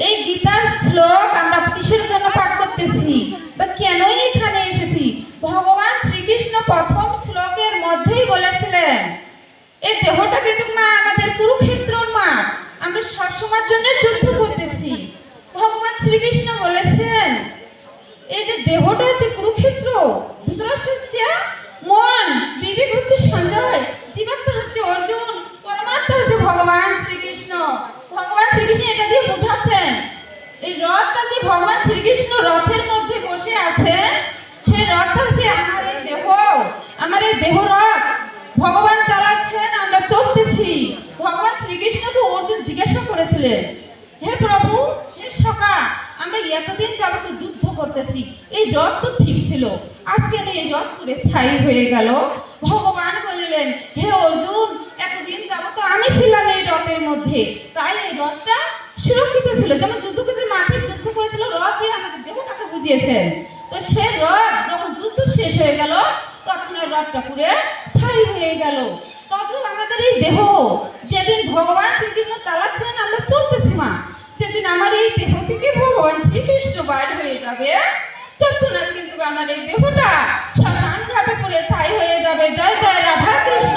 এই গীতার শ্লোক আমরা কিসের জন্য পাঠ করতেছি বা কেনই এখানে এসেছি? ভগবান শ্রীকৃষ্ণ প্রথম শ্লোকের মধ্যেই বলেছিলেন এই দেহটা কিন্তু মা আমাদের কুরুক্ষেত্রর মা, আমরা সবসময়ের জন্য যুদ্ধ করতেছি। ভগবান শ্রীকৃষ্ণ বলেছেন এই যে দেহটা হচ্ছে কুরুক্ষেত্র, ধৃতরাষ্ট্র হচ্ছে মন, বিবেক হচ্ছে সঞ্জয়, জীবাত্মা হচ্ছে অর্জুন, পরমাত্মা হচ্ছে ভগবান শ্রীকৃষ্ণ। ভগবান শ্রীকৃষ্ণ এটা দিয়ে বোঝাচ্ছেন এই রথটা যে ভগবান শ্রীকৃষ্ণ রথের মধ্যে বসে আছেন, সেই রথটা হচ্ছে আমার এই দেহ, আমার এই দেহ রথ। ভগবান চালাচ্ছেন, আমরা চলতেছি। ভগবান শ্রীকৃষ্ণকে অর্জুন জিজ্ঞাসা করেছিলেন, হে প্রভু, হে সখা, আমরা এতদিন যাবত যুদ্ধ করতেছি, এই রথ তো ঠিক ছিল, আজকে এই রথ পুরে ছাই হয়ে গেল। ভগবান বললেন, হে অর্জুন, এতদিন যাবত আমি ছিলাম এই রথের মধ্যে, তাই এই রথটা সুরক্ষিত ছিল। যেমন যুদ্ধক্ষেত্রের মাঠে যুদ্ধ করেছিল, রথ দিয়ে আমাদের দেহটাকে বুঝিয়েছেন। তো সে রথ যখন যুদ্ধ শেষ হয়ে গেল, তখন ওই রথটা পুরে ছাই হয়ে গেল। তখন আমাদের এই দেহ যেদিন ভগবান শ্রীকৃষ্ণ চালাচ্ছেন, আমরা চলতেছি মা, যেদিন আমার এই দেহ থেকে ভগবান শ্রীকৃষ্ণ বাইর হয়ে যাবে, তখন কিন্তু আমার এই দেহটা শ্মশান ঘাটে পড়ে ছাই হয়ে যাবে। জয় জয় রাধা কৃষ্ণ